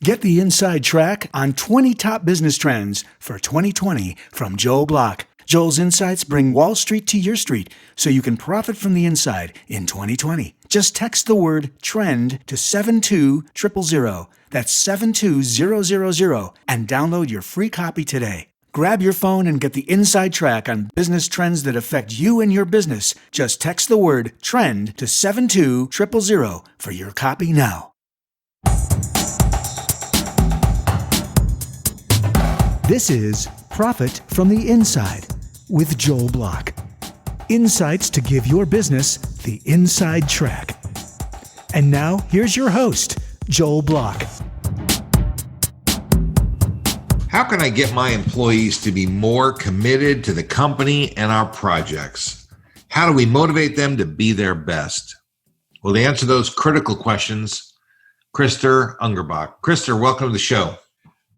Get the inside track on 20 top business trends for 2020 from Joel Block. Joel's insights bring Wall Street to your street so you can profit from the inside in 2020. Just text the word TREND to 72000. That's 72000 and download your free copy today. Grab your phone and get the inside track on business trends that affect you and your business. Just text the word TREND to 72000 for your copy now. This is Profit from the Inside with Joel Block. Insights to give your business the inside track. And now, here's your host, Joel Block. How can I get my employees to be more committed to the company and our projects? How do we motivate them to be their best? Well, to answer those critical questions, Krister Ungerböck. Krister, welcome to the show.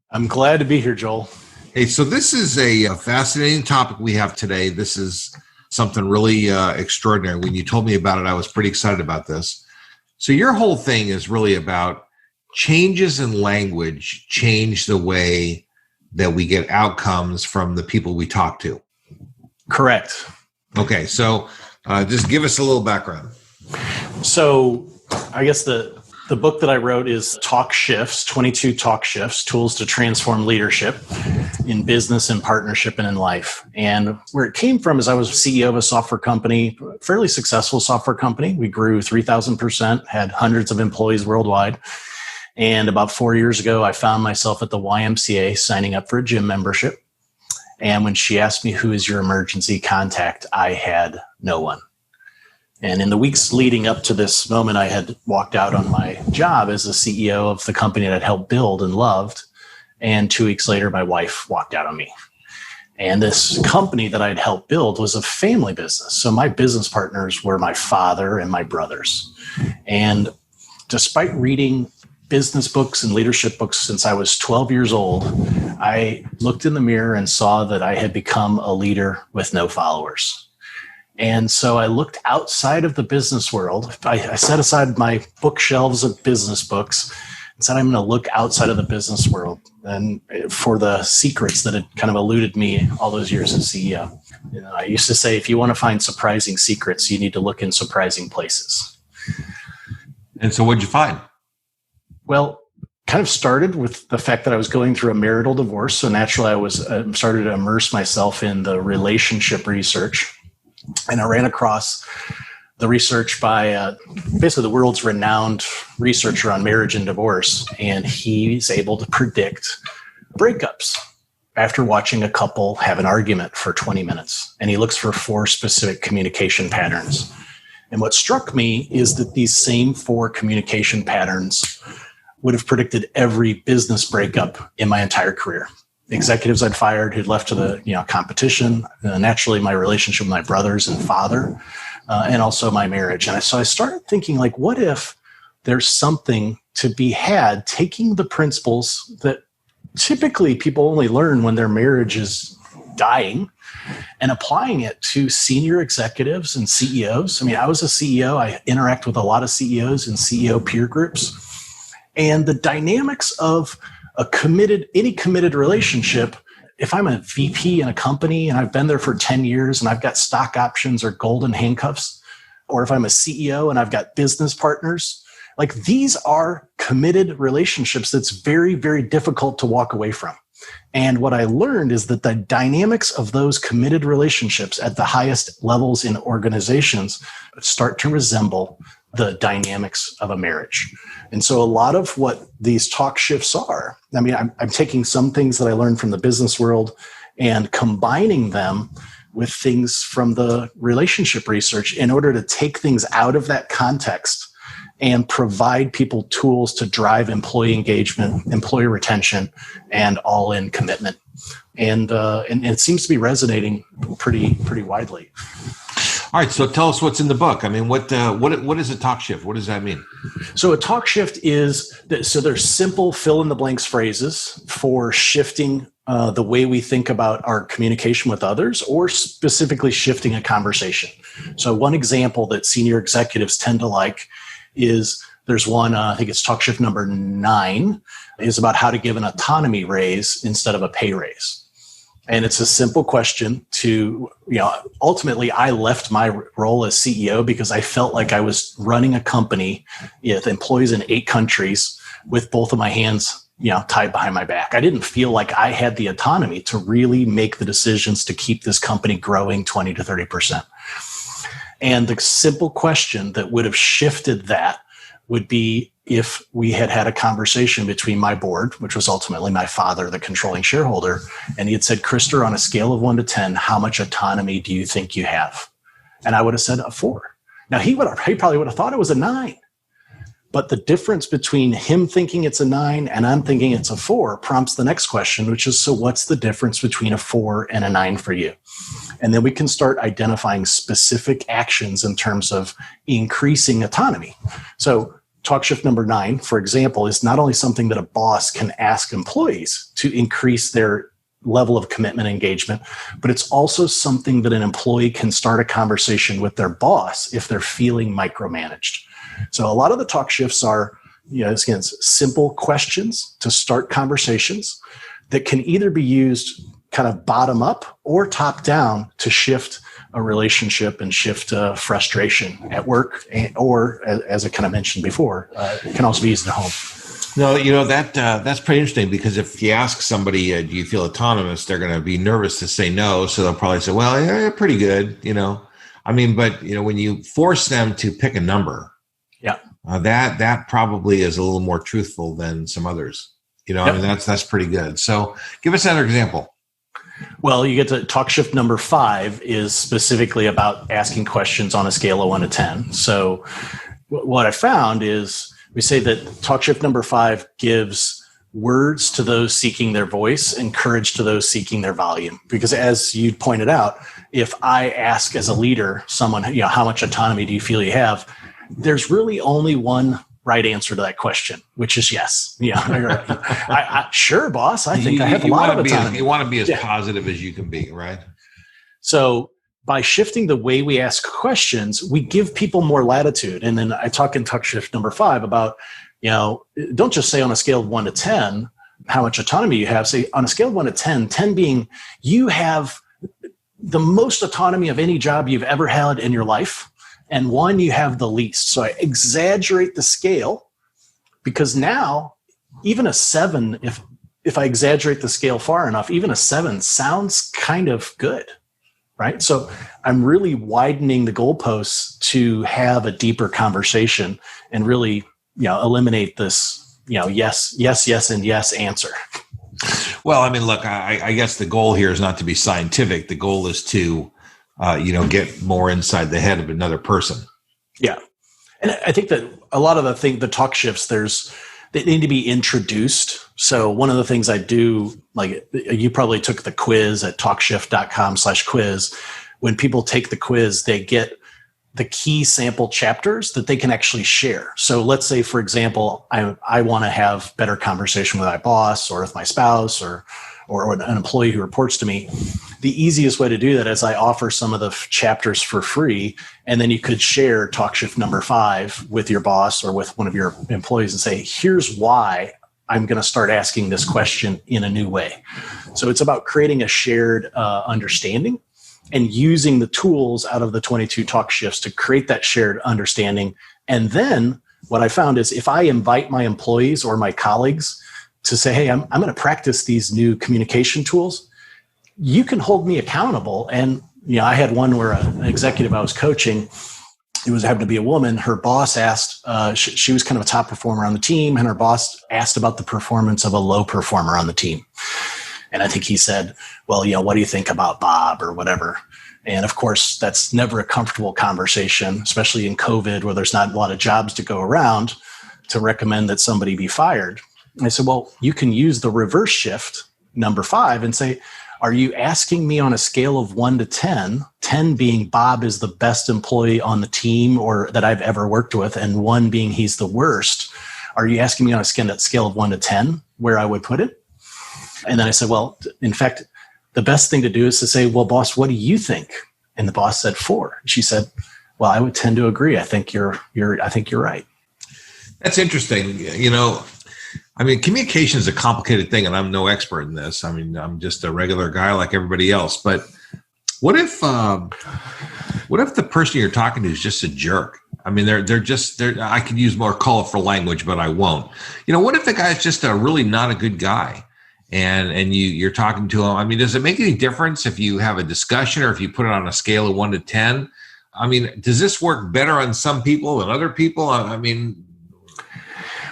I'm glad to be here, Joel. Hey, so this is a fascinating topic we have today. This is something really extraordinary. When you told me about it, I was pretty excited about this. So your whole thing is really about changes in language change the way that we get outcomes from the people we talk to. Correct. Okay, so just give us a little background. So I guess the book that I wrote is Talkshifts, 22 Talkshifts, Tools to Transform Leadership in Business and Partnership and in Life. And where it came from is I was CEO of a software company, fairly successful software company. We grew 3,000%, had hundreds of employees worldwide. And about 4 years ago, I found myself at the YMCA signing up for a gym membership. And when she asked me, who is your emergency contact, I had no one. And in the weeks leading up to this moment, I had walked out on my job as the CEO of the company that I'd helped build and loved. And 2 weeks later, my wife walked out on me. And this company that I'd helped build was a family business. So my business partners were my father and my brothers. And despite reading business books and leadership books since I was 12 years old, I looked in the mirror and saw that I had become a leader with no followers. And so I looked outside of the business world. I set aside my bookshelves of business books and said, I'm going to look outside of the business world and for the secrets that had kind of eluded me all those years as CEO. You know, I used to say, if you want to find surprising secrets, you need to look in surprising places. And so what'd you find? Well, kind of started with the fact that I was going through a marital divorce. So naturally, I was started to immerse myself in the relationship research. And I ran across the research by basically the world's renowned researcher on marriage and divorce. And he's able to predict breakups after watching a couple have an argument for 20 minutes. And he looks for 4 specific communication patterns. And what struck me is that these same 4 communication patterns would have predicted every business breakup in my entire career. Executives I'd fired who'd left to the competition, naturally my relationship with my brothers and father, and also my marriage. And so I started thinking, like, what if there's something to be had taking the principles that typically people only learn when their marriage is dying and applying it to senior executives and CEOs. I mean, I was a CEO. I interact with a lot of CEOs and CEO peer groups. And the dynamics of any committed relationship, if I'm a VP in a company and I've been there for 10 years and I've got stock options or golden handcuffs, or if I'm a CEO and I've got business partners, like these are committed relationships that's very, very difficult to walk away from. And what I learned is that the dynamics of those committed relationships at the highest levels in organizations start to resemble the dynamics of a marriage. And so a lot of what these talk shifts are, I mean, I'm taking some things that I learned from the business world and combining them with things from the relationship research in order to take things out of that context and provide people tools to drive employee engagement, employee retention, and all-in commitment. And it seems to be resonating pretty widely. All right, so tell us what's in the book. I mean, what is a talk shift? What does that mean? So a talk shift is, so there's simple fill-in-the-blanks phrases for shifting the way we think about our communication with others, or specifically shifting a conversation. So one example that senior executives tend to like is There's one, I think it's Talkshift number 9, is about how to give an autonomy raise instead of a pay raise. And it's a simple question to, ultimately I left my role as CEO because I felt like I was running a company with employees in 8 countries with both of my hands, tied behind my back. I didn't feel like I had the autonomy to really make the decisions to keep this company growing 20 to 30%. And the simple question that would have shifted that would be if we had had a conversation between my board, which was ultimately my father, the controlling shareholder, and he had said, Krister, on a scale of 1 to 10, how much autonomy do you think you have? And I would have said a 4. Now, he probably would have thought it was a 9. But the difference between him thinking it's a 9 and I'm thinking it's a 4 prompts the next question, which is, so what's the difference between a 4 and a 9 for you? And then we can start identifying specific actions in terms of increasing autonomy. So Talkshift number 9, for example, is not only something that a boss can ask employees to increase their level of commitment and engagement, but it's also something that an employee can start a conversation with their boss if they're feeling micromanaged. So a lot of the Talkshifts are, again, simple questions to start conversations that can either be used kind of bottom up or top down to shift a relationship and shift frustration at work, or as I kind of mentioned before, it can also be used at home. No, that's pretty interesting, because if you ask somebody, do you feel autonomous, they're going to be nervous to say no. So they'll probably say, well, yeah, pretty good, but when you force them to pick a number, that probably is a little more truthful than some others. That's pretty good. So give us another example. Well, you get to Talkshift number 5 is specifically about asking questions on a scale of 1 to 10. So what I found is we say that Talkshift number 5 gives words to those seeking their voice and courage to those seeking their volume. Because as you pointed out, if I ask as a leader someone, how much autonomy do you feel you have? There's really only one right answer to that question, which is yes. Sure, boss. I think I have a lot of autonomy. You want to be as positive as you can be, right? So by shifting the way we ask questions, we give people more latitude. And then I talk in Talkshift number 5 about, don't just say on a scale of 1 to 10 how much autonomy you have. Say on a scale of 1 to 10, 10 being you have the most autonomy of any job you've ever had in your life, and 1 you have the least. So I exaggerate the scale, because now even a 7, if I exaggerate the scale far enough, even a 7 sounds kind of good, right? So I'm really widening the goalposts to have a deeper conversation and really, eliminate this, yes, and yes answer. Well, look, I guess the goal here is not to be scientific. The goal is to get more inside the head of another person. Yeah. And I think that a lot of the Talkshifts, they need to be introduced. So one of the things I do, like you probably took the quiz at talkshift.com/quiz. When people take the quiz, they get the key sample chapters that they can actually share. So let's say, for example, I want to have better conversation with my boss or with my spouse or an employee who reports to me. The easiest way to do that is I offer some of the chapters for free, and then you could share Talkshift number 5 with your boss or with one of your employees and say, here's why I'm going to start asking this question in a new way. So it's about creating a shared understanding and using the tools out of the 22 Talkshifts to create that shared understanding. And then what I found is if I invite my employees or my colleagues to say, hey, I'm going to practice these new communication tools, you can hold me accountable. And I had one where an executive I was coaching, it happened to be a woman. Her boss asked, she was kind of a top performer on the team, and her boss asked about the performance of a low performer on the team. And I think he said, well, what do you think about Bob or whatever? And of course, that's never a comfortable conversation, especially in COVID where there's not a lot of jobs to go around, to recommend that somebody be fired. And I said, well, you can use the reverse shift number 5 and say, are you asking me on a scale of 1 to 10, 10 being Bob is the best employee on the team or that I've ever worked with, and 1 being he's the worst? Are you asking me on a scale of 1 to 10 where I would put it? And then I said, well, in fact, the best thing to do is to say, well, boss, what do you think? And the boss said 4. She said, well, I would tend to agree. I think you're right. That's interesting. I mean, communication is a complicated thing, and I'm no expert in this. I mean, I'm just a regular guy like everybody else. But what if the person you're talking to is just a jerk? I mean, they're. I could use more colorful language, but I won't. What if the guy's just a really not a good guy, and you're talking to him? I mean, does it make any difference if you have a discussion or if you put it on a scale of 1 to 10? I mean, does this work better on some people than other people? I mean,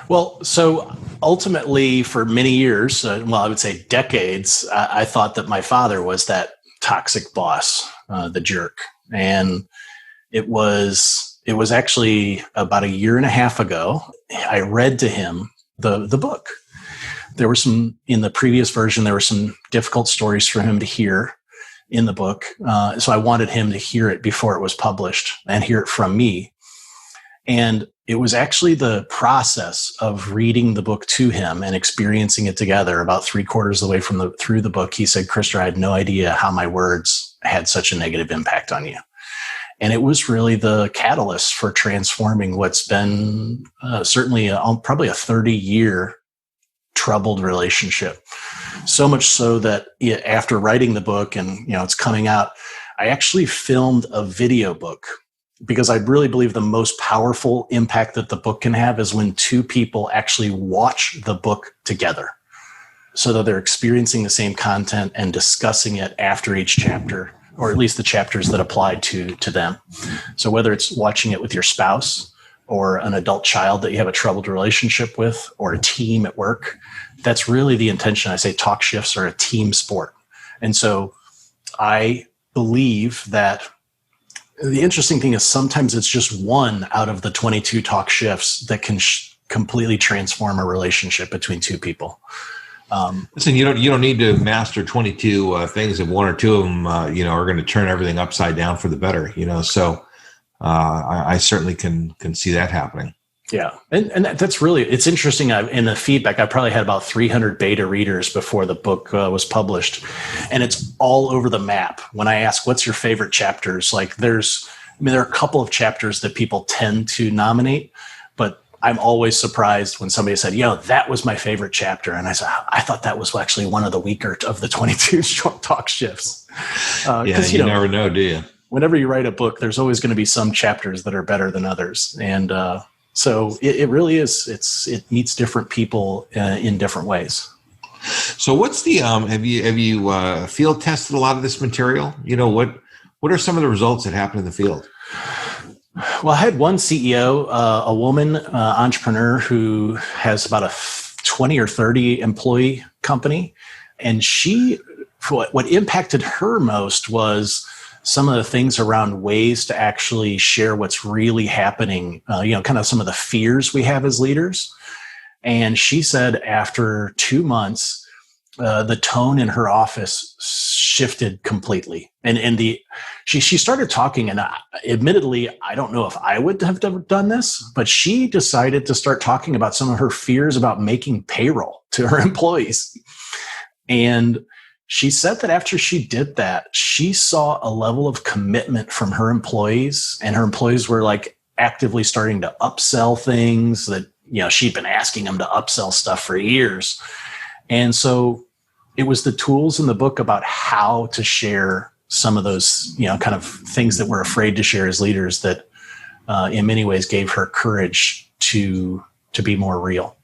well, so ultimately, for many years, I would say decades, I thought that my father was that toxic boss, the jerk, and it was actually about a year and a half ago. I read to him the book. There were some in the previous version. There were some difficult stories for him to hear in the book, so I wanted him to hear it before it was published and hear it from me. And it was actually the process of reading the book to him and experiencing it together. About 3/4 of the way through the book, he said, "Krister, I had no idea how my words had such a negative impact on you." And it was really the catalyst for transforming what's been certainly probably a 30-year troubled relationship. So much so that after writing the book and it's coming out, I actually filmed a video book, because I really believe the most powerful impact that the book can have is when two people actually watch the book together, so that they're experiencing the same content and discussing it after each chapter, or at least the chapters that apply to them. So whether it's watching it with your spouse or an adult child that you have a troubled relationship with, or a team at work, that's really the intention. I say Talkshifts are a team sport. And so I believe that the interesting thing is sometimes it's just one out of the 22 Talkshifts that can completely transform a relationship between two people. Listen, you don't need to master 22 things if one or two of them, are going to turn everything upside down for the better. So I certainly can see that happening. Yeah. And that's really, it's interesting. In the feedback, I probably had about 300 beta readers before the book was published, and it's all over the map. When I ask, what's your favorite chapters? Like there are a couple of chapters that people tend to nominate, but I'm always surprised when somebody said, that was my favorite chapter. And I said, I thought that was actually one of the weaker of the 22 talk shifts. You never know, do you? Whenever you write a book, there's always going to be some chapters that are better than others. And, so it really is. It meets different people in different ways. So what's the have you field tested a lot of this material? What are some of the results that happen in the field? Well, I had one CEO, a woman entrepreneur who has about a 20 or 30 employee company, and what impacted her most was some of the things around ways to actually share what's really happening, kind of some of the fears we have as leaders. And she said after 2 months, the tone in her office shifted completely. And she started talking, and admittedly, I don't know if I would have done this, but she decided to start talking about some of her fears about making payroll to her employees. And she said that after she did that, she saw a level of commitment from her employees, and her employees were like actively starting to upsell things that, she'd been asking them to upsell stuff for years. And so it was the tools in the book about how to share some of those, kind of things that we're afraid to share as leaders that in many ways gave her courage to be more real.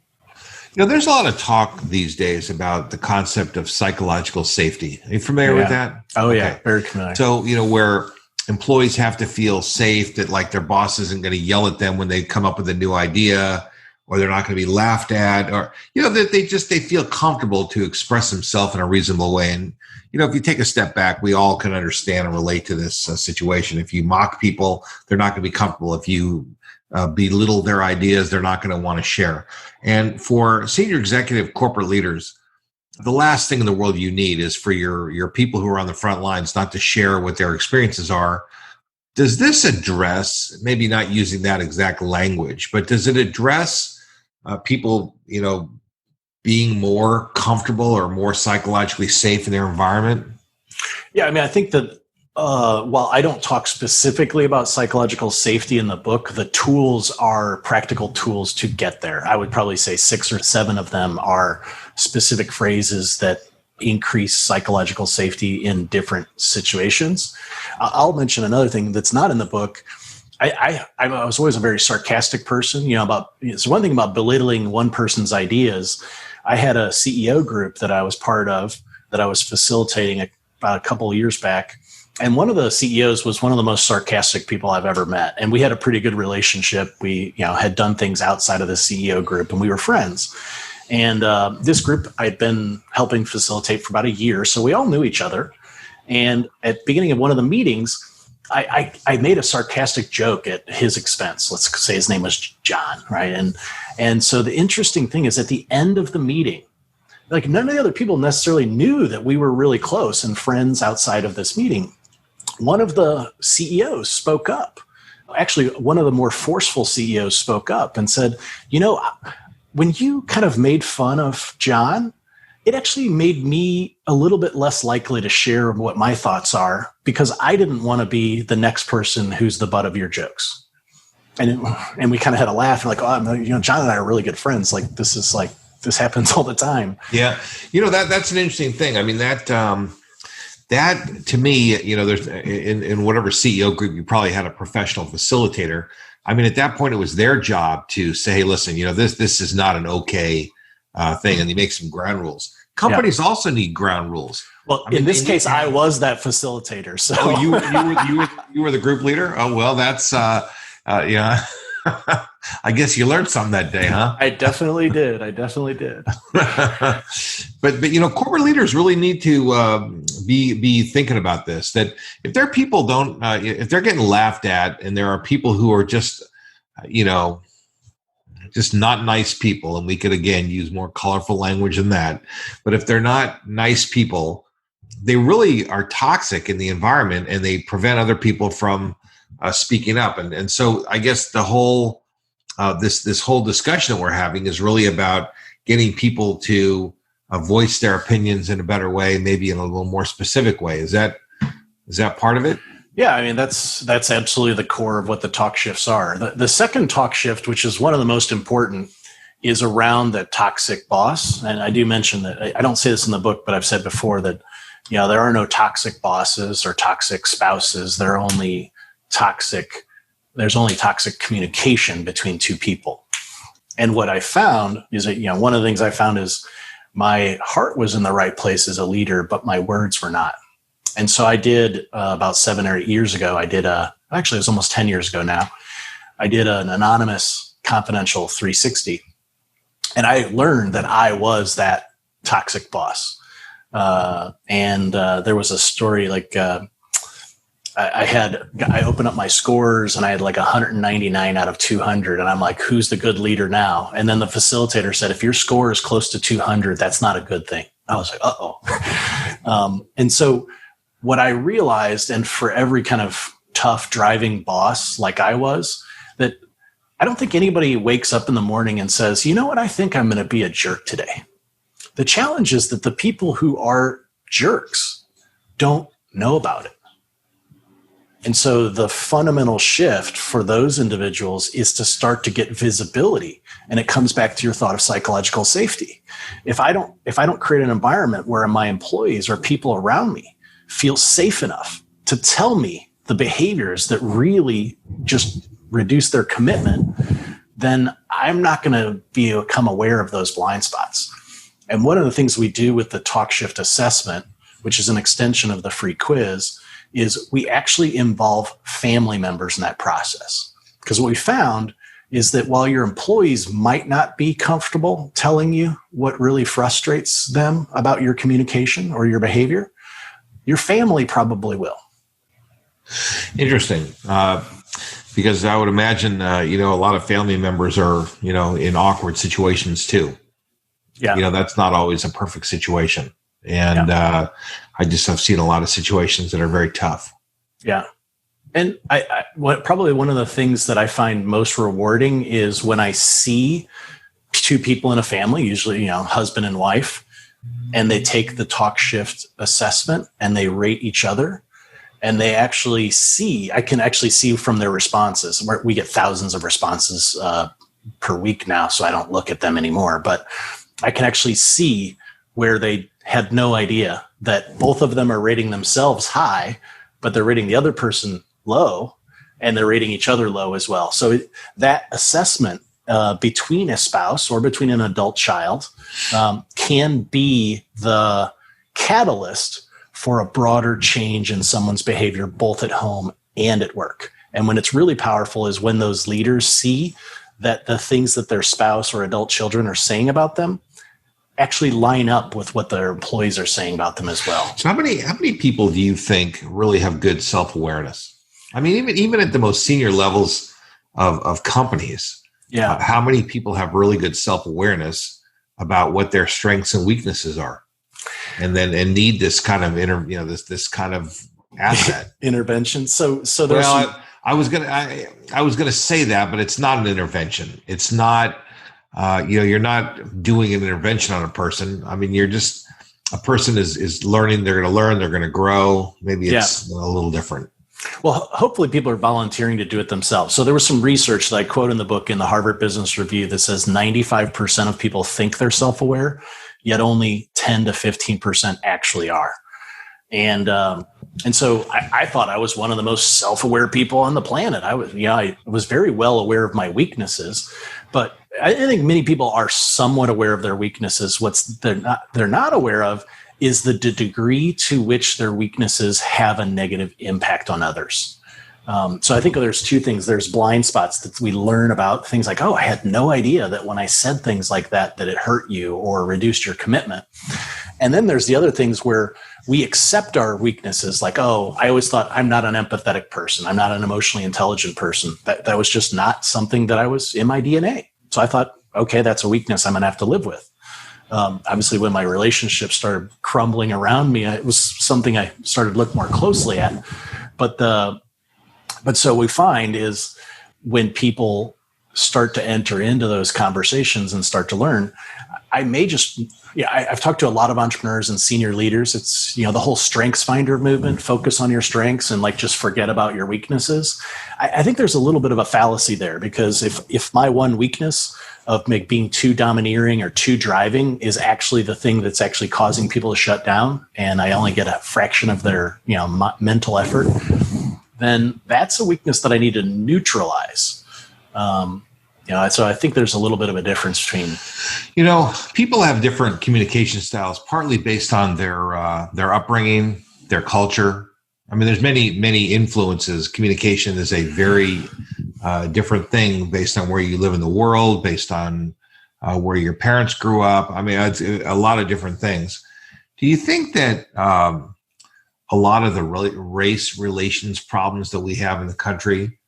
There's a lot of talk these days about the concept of psychological safety. Are you familiar with that? Oh, okay. Yeah. Very familiar. So, where employees have to feel safe that like their boss isn't going to yell at them when they come up with a new idea, or they're not going to be laughed at, or, that they feel comfortable to express themselves in a reasonable way. And, if you take a step back, we all can understand and relate to this situation. If you mock people, they're not going to be comfortable. If you belittle their ideas, they're not going to want to share. And for senior executive corporate leaders, the last thing in the world you need is for your people who are on the front lines not to share what their experiences are. Does this address, maybe not using that exact language, but does it address people, being more comfortable or more psychologically safe in their environment? Yeah, I mean, I think that While I don't talk specifically about psychological safety in the book, the tools are practical tools to get there. I would probably say 6 or 7 of them are specific phrases that increase psychological safety in different situations. I'll mention another thing that's not in the book. I was always a very sarcastic person. It's one thing about belittling one person's ideas. I had a CEO group that I was part of that I was facilitating about a couple of years back. And one of the CEOs was one of the most sarcastic people I've ever met. And we had a pretty good relationship. We, had done things outside of the CEO group and we were friends. And this group I'd been helping facilitate for about a year. So we all knew each other. And at the beginning of one of the meetings, I made a sarcastic joke at his expense. Let's say his name was John, right? And so the interesting thing is at the end of the meeting, like none of the other people necessarily knew that we were really close and friends outside of this meeting. One of the CEOs spoke up. Actually, one of the more forceful CEOs spoke up and said, when you kind of made fun of John, it actually made me a little bit less likely to share what my thoughts are because I didn't want to be the next person who's the butt of your jokes. And we kind of had a laugh and John and I are really good friends. Like this happens all the time. Yeah. That's an interesting thing. I mean, that to me, there's in whatever CEO group, you probably had a professional facilitator. I mean, at that point, it was their job to say, hey, listen, this is not an okay thing. And they make some ground rules. Companies also need ground rules. Well, in this case, I was that facilitator. So you were the group leader. Oh, well, that's yeah. I guess you learned something that day, huh? I definitely did. But corporate leaders really need to be thinking about this. That if their people if they're getting laughed at, and there are people who are just just not nice people, and we could again use more colorful language than that. But if they're not nice people, they really are toxic in the environment, and they prevent other people from speaking up. And so I guess the whole this whole discussion that we're having is really about getting people to voice their opinions in a better way, maybe in a little more specific way. Is that part of it? Yeah, I mean, that's absolutely the core of what the Talkshifts are. The second Talkshift, which is one of the most important, is around the toxic boss. And I do mention that, I don't say this in the book, but I've said before that, there are no toxic bosses or toxic spouses. There's only toxic communication between two people. And what I found is that, one of the things I found is my heart was in the right place as a leader, but my words were not. And so I did about 7 or 8 years ago, actually it was almost 10 years ago now, I did an anonymous confidential 360. And I learned that I was that toxic boss. And there was a story like, I opened up my scores and I had like 199 out of 200. And I'm like, who's the good leader now? And then the facilitator said, if your score is close to 200, that's not a good thing. I was like, uh-oh. And so what I realized, and for every kind of tough driving boss like I was, that I don't think anybody wakes up in the morning and says, you know what, I think I'm going to be a jerk today. The challenge is that the people who are jerks don't know about it. And so the fundamental shift for those individuals is to start to get visibility. And it comes back to your thought of psychological safety. If I don't create an environment where my employees or people around me feel safe enough to tell me the behaviors that really just reduce their commitment, then I'm not going to become aware of those blind spots. And one of the things we do with the Talkshift assessment, which is an extension of the free quiz, is we actually involve family members in that process. Because what we found is that while your employees might not be comfortable telling you what really frustrates them about your communication or your behavior, your family probably will. Interesting. Because I would imagine, a lot of family members are, in awkward situations too. Yeah. That's not always a perfect situation. And I just have seen a lot of situations that are very tough. Yeah. And probably one of the things that I find most rewarding is when I see two people in a family, usually, husband and wife, and they take the Talkshift assessment and they rate each other. And they actually I can actually see from their responses, where we get thousands of responses per week now, so I don't look at them anymore, but I can actually see where they had no idea that both of them are rating themselves high, but they're rating the other person low, and they're rating each other low as well. So that assessment between a spouse or between an adult child can be the catalyst for a broader change in someone's behavior, both at home and at work. And when it's really powerful is when those leaders see that the things that their spouse or adult children are saying about them actually line up with what their employees are saying about them as well. So how many people do you think really have good self-awareness? I mean, even at the most senior levels of companies, how many people have really good self-awareness about what their strengths and weaknesses are, and need this kind of this kind of asset intervention? So there's I was gonna say that, but it's not an intervention. It's not. You're not doing an intervention on a person. I mean, a person is learning. They're going to learn. They're going to grow. Maybe it's a little different. Well, hopefully people are volunteering to do it themselves. So there was some research that I quote in the book in the Harvard Business Review that says 95% of people think they're self-aware, yet only 10 to 15% actually are. And so I thought I was one of the most self-aware people on the planet. I was very well aware of my weaknesses, but I think many people are somewhat aware of their weaknesses. What they're not aware of is the degree to which their weaknesses have a negative impact on others. So I think there's two things. There's blind spots that we learn about, things like, oh, I had no idea that when I said things like that it hurt you or reduced your commitment. And then there's the other things where we accept our weaknesses, like, oh, I always thought I'm not an empathetic person. I'm not an emotionally intelligent person. That was just not something that I was in my DNA. So I thought, okay, that's a weakness I'm going to have to live with. Obviously, when my relationship started crumbling around me, it was something I started to look more closely at. But so we find is when people start to enter into those conversations and start to learn, I've talked to a lot of entrepreneurs and senior leaders. It's, the whole strengths finder movement, focus on your strengths and just forget about your weaknesses. I think there's a little bit of a fallacy there, because if my one weakness of being too domineering or too driving is actually the thing that's actually causing people to shut down, and I only get a fraction of their, mental effort, then that's a weakness that I need to neutralize. So I think there's a little bit of a difference between, people have different communication styles, partly based on their upbringing, their culture. I mean, there's many influences. Communication is a very different thing based on where you live in the world, based on where your parents grew up. I mean, it's a lot of different things. Do you think that a lot of the race relations problems that we have in the country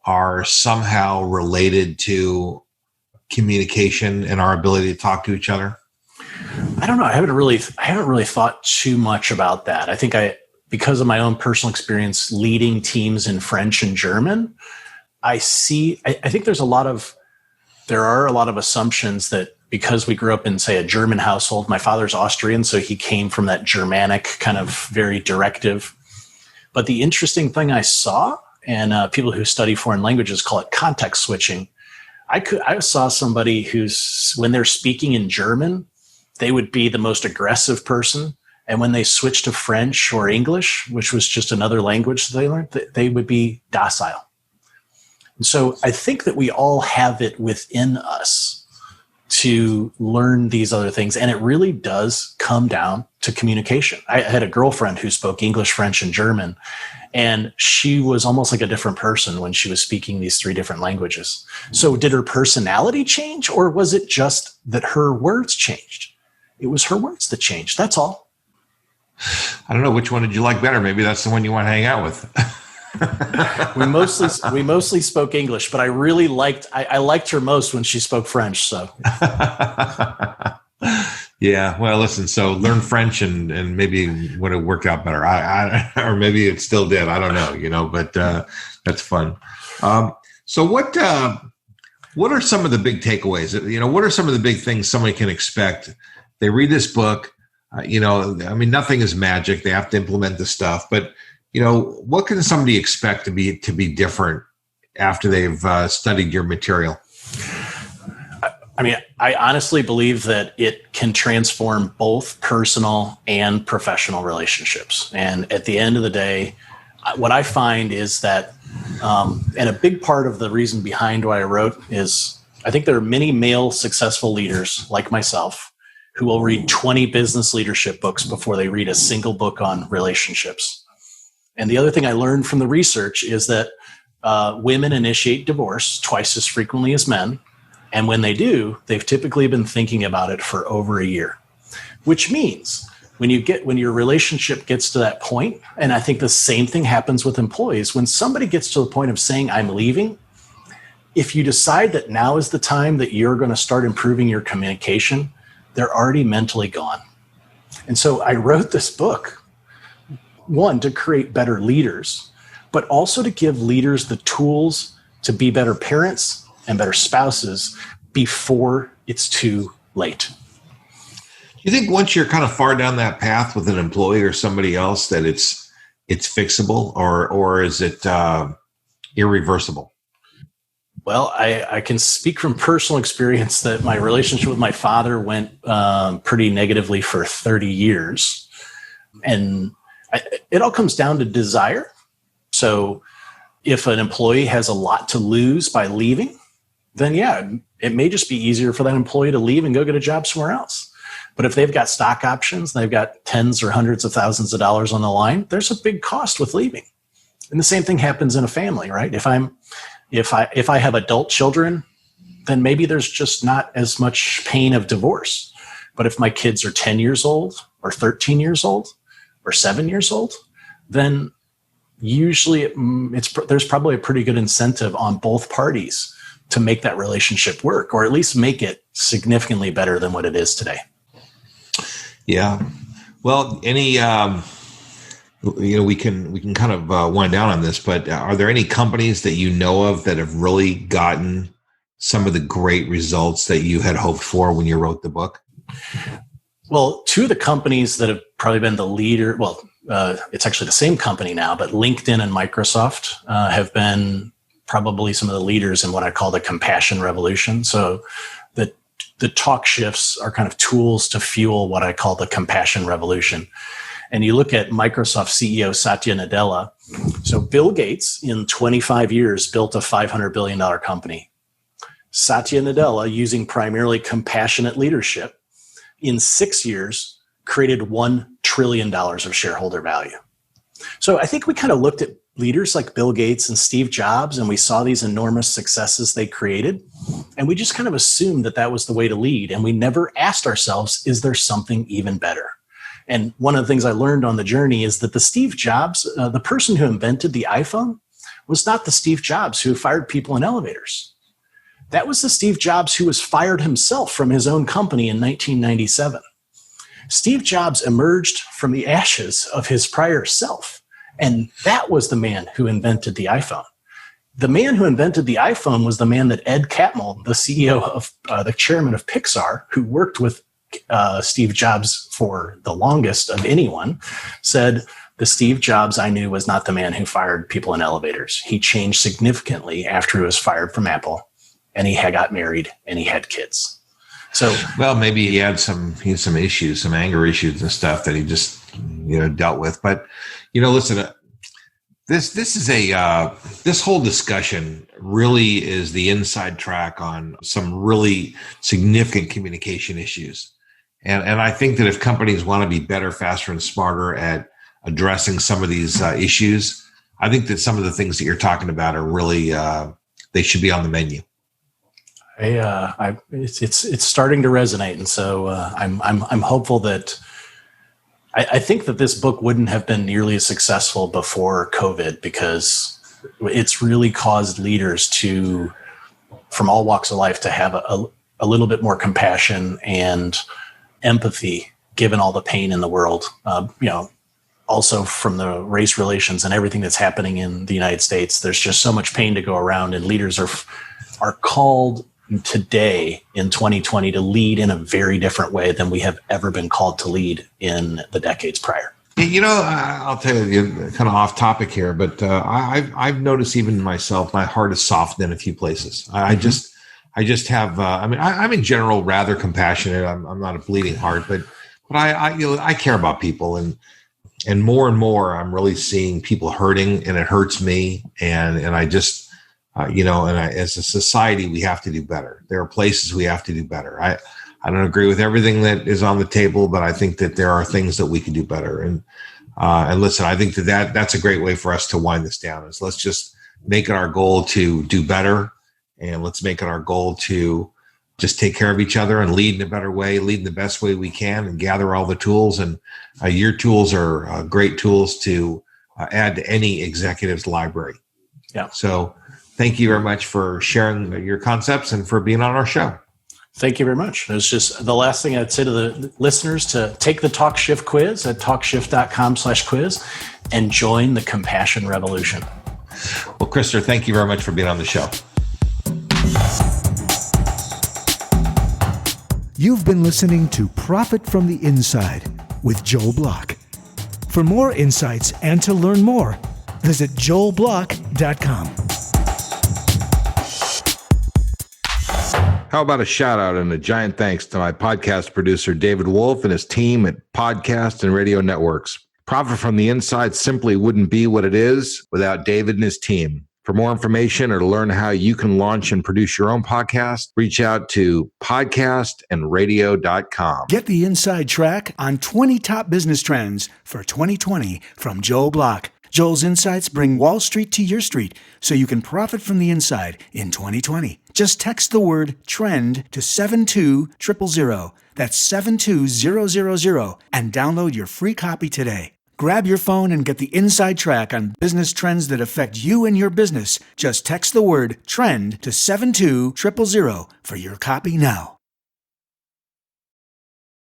are somehow related to communication and our ability to talk to each other? I don't know. I haven't really thought too much about that. I think because of my own personal experience leading teams in French and German, I think there are a lot of assumptions that because we grew up in, say, a German household, my father's Austrian, so he came from that Germanic kind of very directive. But the interesting thing I saw, and people who study foreign languages call it context switching. I saw somebody when they're speaking in German, they would be the most aggressive person. And when they switched to French or English, which was just another language that they learned, they would be docile. And so I think that we all have it within us to learn these other things. And it really does come down to communication. I had a girlfriend who spoke English, French, and German, and she was almost like a different person when she was speaking these three different languages. So did her personality change, or was it just that her words changed? It was her words that changed. That's all. I don't know. Which one did you like better? Maybe that's the one you want to hang out with. We mostly spoke English, but I really liked her most when she spoke French. So yeah, well, listen. So learn French, and maybe would have worked out better. Or maybe it still did. I don't know. But that's fun. So what are some of the big takeaways? What are some of the big things somebody can expect? They read this book. Nothing is magic. They have to implement the stuff, but What can somebody expect to be different after they've studied your material? I mean, I honestly believe that it can transform both personal and professional relationships. And at the end of the day, what I find is that, and a big part of the reason behind why I wrote is I think there are many male successful leaders like myself who will read 20 business leadership books before they read a single book on relationships. And the other thing I learned from the research is that women initiate divorce twice as frequently as men. And when they do, they've typically been thinking about it for over a year, which means when your relationship gets to that point, and I think the same thing happens with employees, when somebody gets to the point of saying, I'm leaving, if you decide that now is the time that you're going to start improving your communication, they're already mentally gone. And so I wrote this book, one, to create better leaders, but also to give leaders the tools to be better parents and better spouses before it's too late. Do you think once you're kind of far down that path with an employee or somebody else that it's fixable, or is it irreversible? Well, I can speak from personal experience that my relationship with my father went pretty negatively for 30 years. And it all comes down to desire. So if an employee has a lot to lose by leaving, then yeah, it may just be easier for that employee to leave and go get a job somewhere else. But if they've got stock options, they've got tens or hundreds of thousands of dollars on the line, there's a big cost with leaving. And the same thing happens in a family, right? If I have adult children, then maybe there's just not as much pain of divorce. But if my kids are 10 years old or 13 years old or 7 years old, then usually there's probably a pretty good incentive on both parties to make that relationship work, or at least make it significantly better than what it is today. Yeah. Well, we can kind of wind down on this, but are there any companies that you know of that have really gotten some of the great results that you had hoped for when you wrote the book? Well, two of the companies that have probably been the leader, it's actually the same company now, but LinkedIn and Microsoft have been probably some of the leaders in what I call the compassion revolution. So the Talkshifts are kind of tools to fuel what I call the compassion revolution. And you look at Microsoft CEO Satya Nadella. So Bill Gates in 25 years built a $500 billion company. Satya Nadella, using primarily compassionate leadership, in 6 years created $1 trillion of shareholder value. So I think we kind of looked at leaders like Bill Gates and Steve Jobs, and we saw these enormous successes they created. And we just kind of assumed that that was the way to lead. And we never asked ourselves, is there something even better? And one of the things I learned on the journey is that the Steve Jobs, the person who invented the iPhone, was not the Steve Jobs who fired people in elevators. That was the Steve Jobs who was fired himself from his own company in 1997. Steve Jobs emerged from the ashes of his prior self. And that was the man who invented the iPhone. The man who invented the iPhone was the man that Ed Catmull, the CEO of the chairman of Pixar, who worked with Steve Jobs for the longest of anyone, said, the Steve Jobs I knew was not the man who fired people in elevators. He changed significantly after he was fired from Apple, and he got married, and he had kids. So, well, maybe he had some issues, some anger issues and stuff that he just dealt with. But listen, this is this whole discussion really is the inside track on some really significant communication issues. And I think that if companies want to be better, faster, and smarter at addressing some of these issues, I think that some of the things that you're talking about are really they should be on the menu. It's starting to resonate, and so I'm hopeful that I think that this book wouldn't have been nearly as successful before COVID, because it's really caused leaders from all walks of life to have a little bit more compassion and empathy, given all the pain in the world. Also from the race relations and everything that's happening in the United States, there's just so much pain to go around, and leaders are called today in 2020 to lead in a very different way than we have ever been called to lead in the decades prior. I'll tell you, kind of off topic here, but I've noticed even myself, my heart is softened in a few places. I just have. I'm in general rather compassionate. I'm not a bleeding heart, but I care about people, and more I'm really seeing people hurting, and it hurts me, and I just as a society we have to do better. There are places we have to do better. I don't agree with everything that is on the table, but I think that there are things that we can do better. And listen, I think that's a great way for us to wind this down. Is let's just make it our goal to do better, and let's make it our goal to just take care of each other and lead in a better way, lead in the best way we can, and gather all the tools. And your tools are great tools to add to any executive's library. Yeah. So thank you very much for sharing your concepts and for being on our show. Thank you very much. It's just the last thing I'd say to the listeners to take the Talkshift quiz at talkshift.com/quiz and join the compassion revolution. Well, Krister, thank you very much for being on the show. You've been listening to Profit from the Inside with Joel Block. For more insights and to learn more, visit joelblock.com. How about a shout out and a giant thanks to my podcast producer, David Wolf, and his team at Podcast and Radio Networks. Profit from the Inside simply wouldn't be what it is without David and his team. For more information or to learn how you can launch and produce your own podcast, reach out to podcastandradio.com. Get the inside track on 20 top business trends for 2020 from Joel Block. Joel's insights bring Wall Street to your street so you can profit from the inside in 2020. Just text the word TREND to 72000. That's 72000 and download your free copy today. Grab your phone and get the inside track on business trends that affect you and your business. Just text the word TREND to 72000 for your copy now.